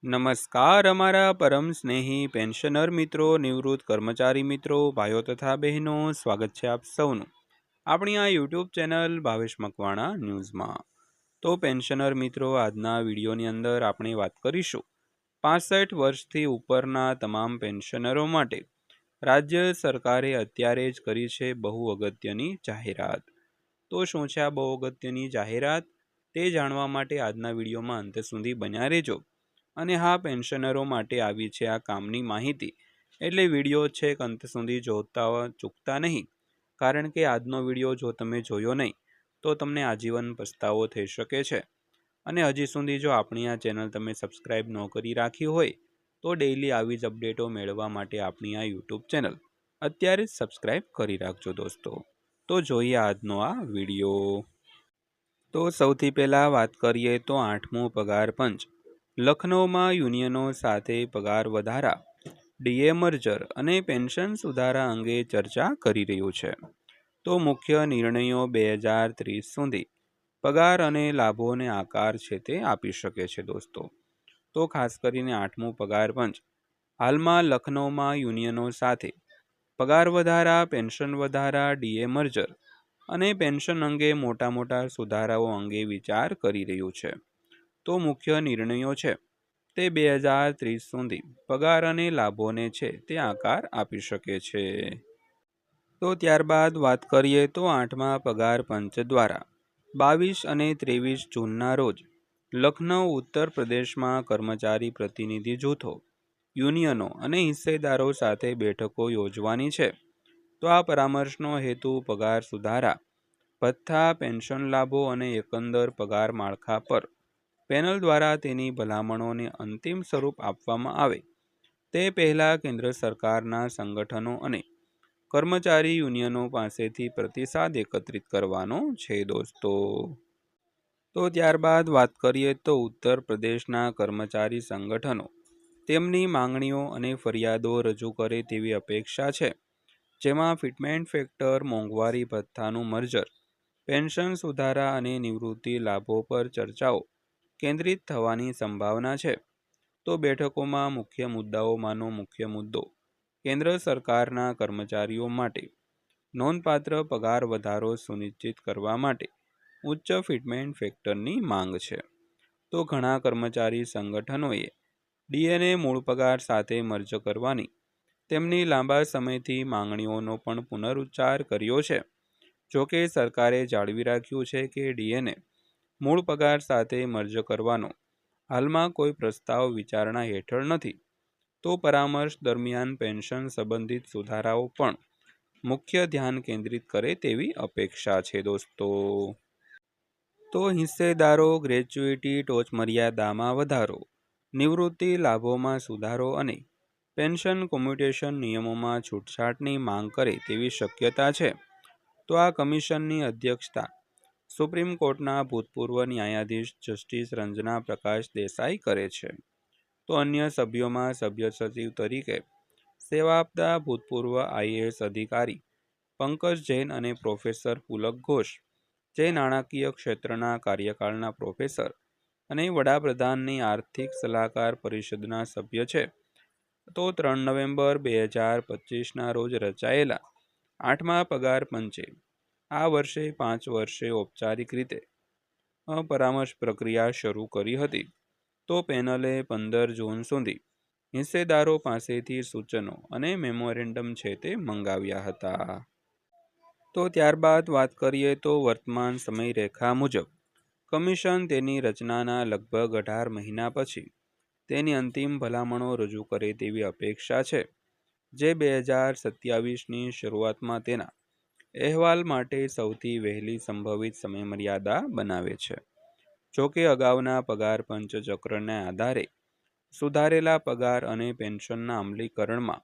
નમસ્કાર અમારા પરમ સ્નેહી પેન્શનર મિત્રો, નિવૃત્ત કર્મચારી મિત્રો, ભાઈઓ તથા બહેનો, સ્વાગત છે આપ સૌનું આપણી આ યુટ્યુબ ચેનલ ભાવેશ મકવાણા ન્યૂઝમાં। તો પેન્શનર મિત્રો, આજના વિડીયોની અંદર આપણે વાત કરીશું 65 વર્ષથી ઉપરના તમામ પેન્શનરો માટે રાજ્ય સરકારે અત્યારે જ કરી છે બહુ અગત્યની જાહેરાત। તો શું છે આ બહુ અગત્યની જાહેરાત તે જાણવા માટે આજના વિડીયોમાં અંત સુધી બન્યા રહેજો। અને હા, પેન્શનરો માટે આવી છે આ કામની માહિતી, એટલે વિડીયો છેક અંત સુધી જોતા ચૂકતા નહીં, કારણ કે આજનો વિડીયો જો તમે જોયો નહીં તો તમને આજીવન પસ્તાવો થઈ શકે છે। અને હજી સુધી જો આપણી આ ચેનલ તમે સબસ્ક્રાઈબ ન કરી રાખી હોય તો ડેઈલી આવી જ અપડેટો મેળવવા માટે આપણી આ યુટ્યુબ ચેનલ અત્યારે જ સબસ્ક્રાઈબ કરી રાખજો દોસ્તો। તો જોઈએ આજનો આ વિડીયો। તો સૌથી પહેલાં વાત કરીએ તો 8મો પગાર પંચ લખનૌમાં યુનિયનો સાથે પગાર વધારા, ડીએ મર્જર અને પેન્શન સુધારા અંગે ચર્ચા કરી રહ્યું છે। તો મુખ્ય નિર્ણયો 2030 સુધી પગાર અને લાભોને આકાર છે તે આપી શકે છે દોસ્તો। તો ખાસ કરીને 8મું પગાર પંચ હાલમાં લખનૌમાં યુનિયનો સાથે પગાર વધારા, પેન્શન વધારા, ડીએ મર્જર અને પેન્શન અંગે મોટા સુધારાઓ અંગે વિચાર કરી રહ્યું છે। તો મુખ્ય નિર્ણયો છે તે 2030 સુધી પગાર અને લાભોને છે તે આકાર આપી શકે છે। તો ત્યારબાદ વાત કરીએ તો 8મા પગાર પંચ દ્વારા 22 અને 23 જૂનના રોજ લખનૌ ઉત્તર પ્રદેશમાં કર્મચારી પ્રતિનિધિ જૂથો, યુનિયનો અને હિસ્સેદારો સાથે બેઠકો યોજવાની છે। તો આ પરામર્શનો હેતુ પગાર સુધારા, ભથ્થા, પેન્શન લાભો અને એકંદર પગાર માળખા પર પેનલ દ્વારા તેની ભલામણોને અંતિમ સ્વરૂપ આપવામાં આવે તે પહેલાં કેન્દ્ર સરકારના સંગઠનો અને કર્મચારી યુનિયનો પાસેથી પ્રતિસાદ એકત્રિત કરવાનો છે દોસ્તો। તો ત્યારબાદ વાત કરીએ તો ઉત્તર પ્રદેશના કર્મચારી સંગઠનો તેમની માંગણીઓ અને ફરિયાદો રજૂ કરે તેવી અપેક્ષા છે, જેમાં ફિટમેન્ટ ફેક્ટર, મોંઘવારી ભથ્થાનું મર્જર, પેન્શન સુધારા અને નિવૃત્તિ લાભો પર ચર્ચાઓ કેન્દ્રિત થવાની સંભાવના છે। તો બેઠકોમાં મુખ્ય મુદ્દાઓમાંનો મુખ્ય મુદ્દો કેન્દ્ર સરકારના કર્મચારીઓ માટે નોંધપાત્ર પગાર વધારો સુનિશ્ચિત કરવા માટે ઉચ્ચ ફિટમેન્ટ ફેક્ટરની માંગ છે। તો ઘણા કર્મચારી સંગઠનોએ ડીએને મૂળ પગાર સાથે મર્જ કરવાની તેમની લાંબા સમયથી માંગણીઓનો પણ પુનરુચ્ચાર કર્યો છે। જોકે સરકારે જાળવી રાખ્યું છે કે ડીએને મૂળ પગાર સાથે મર્જ કરવાનો હાલમાં કોઈ પ્રસ્તાવ વિચારણા હેઠળ નથી। તો પરામર્શ દરમિયાન પેન્શન સંબંધિત સુધારાઓ પણ મુખ્ય ધ્યાન કેન્દ્રિત કરે તેવી અપેક્ષા છે દોસ્તો। તો હિસ્સેદારો ગ્રેચ્યુઇટી ટોચમર્યાદામાં વધારો, નિવૃત્તિ લાભોમાં સુધારો અને પેન્શન કોમ્યુટેશન નિયમોમાં છૂટછાટની માંગ કરે તેવી શક્યતા છે। તો આ કમિશનની અધ્યક્ષતા સુપ્રીમ કોર્ટના ભૂતપૂર્વ ન્યાયાધીશ જસ્ટિસ રંજના પ્રકાશ દેસાઈ કરે છે। તો અન્ય સભ્યોમાં સભ્ય સચિવ તરીકે સેવા આપતા ભૂતપૂર્વ આઈએએસ અધિકારી પંકજ જૈન અને પ્રોફેસર પુલક ઘોષ, જે નાણાકીય ક્ષેત્રના કાર્યકાળના પ્રોફેસર અને વડાપ્રધાનની આર્થિક સલાહકાર પરિષદના સભ્ય છે। તો 3 નવેમ્બર 2025ના રોજ રચાયેલા 8મા પગાર પંચે આ વર્ષે 5 વર્ષે ઔપચારિક રીતે પરામર્શ પ્રક્રિયા શરૂ કરી હતી। તો પેનલે 15 જૂન સુધી હિસ્સેદારો પાસેથી સૂચનો અને મેમોરેન્ડમ છે તે મંગાવ્યા હતા। તો ત્યારબાદ વાત કરીએ તો વર્તમાન સમયરેખા મુજબ કમિશન તેની રચનાના લગભગ 18 મહિના પછી તેની અંતિમ ભલામણો રજૂ કરે તેવી અપેક્ષા છે, જે 2027ની શરૂઆતમાં તેના અહેવાલ માટે સૌથી વહેલી સંભવિત સમયમર્યાદા બનાવે છે। જોકે અગાઉના પગાર પંચ ચક્રના આધારે સુધારેલા પગાર અને પેન્શનના અમલીકરણમાં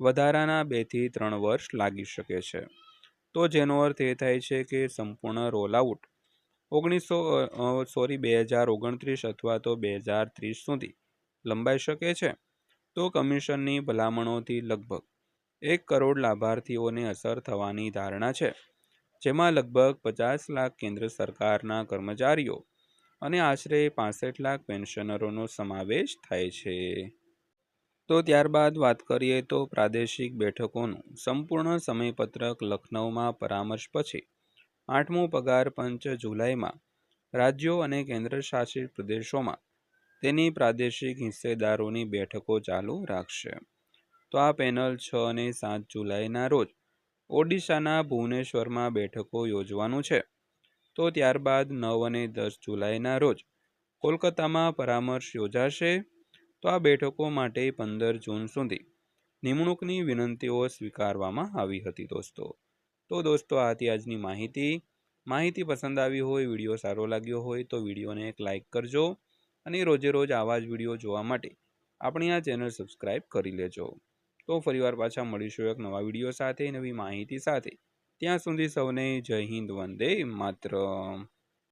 વધારાના 2 થી 3 વર્ષ લાગી શકે છે। તો જેનો અર્થ એ થાય છે કે સંપૂર્ણ રોલઆઉટ 2029 અથવા તો 2030 સુધી લંબાઈ શકે છે। તો કમિશનની ભલામણોથી લગભગ 1 કરોડ લાભાર્થીઓને અસર થવાની ધારણા છે, જેમાં લગભગ 50 લાખ કેન્દ્ર સરકારના કર્મચારીઓ અને આશરે 65 લાખ પેન્શનરોનો સમાવેશ થાય છે. તો ત્યારબાદ વાત કરીએ તો પ્રાદેશિક બેઠકોનું સંપૂર્ણ સમયપત્રક લખનૌમાં પરામર્શ પછી 8મો પગાર પંચ જુલાઈમાં રાજ્યો અને કેન્દ્રશાસિત પ્રદેશોમાં તેની પ્રાદેશિક હિસ્સેદારોની બેઠકો ચાલુ રાખશે. તો આ પેનલ 6 અને 7 જુલાઈના રોજ ઓડિશાના ભુવનેશ્વરમાં બેઠકો યોજવાનું છે. તો ત્યારબાદ 9 અને 10 જુલાઈના રોજ કોલકાતામાં પરામર્શ યોજાશે. તો આ બેઠકો માટે 15 જૂન સુધી નિમણૂકની વિનંતીઓ સ્વીકારવામાં આવી હતી દોસ્તો. તો દોસ્તો આ હતી આજની માહિતી પસંદ આવી હોય, વિડીયો સારો લાગ્યો હોય તો વિડીયોને એક લાઇક કરજો અને રોજે રોજ આવા જ વિડીયો જોવા માટે આપણી આ ચેનલ સબસ્ક્રાઈબ કરી લેજો. તો ફરીવાર પાછા મળીશું એક નવા વિડીયો સાથે, નવી માહિતી સાથે. ત્યાં સુધી સૌને જય હિન્દ, વંદે માતરમ.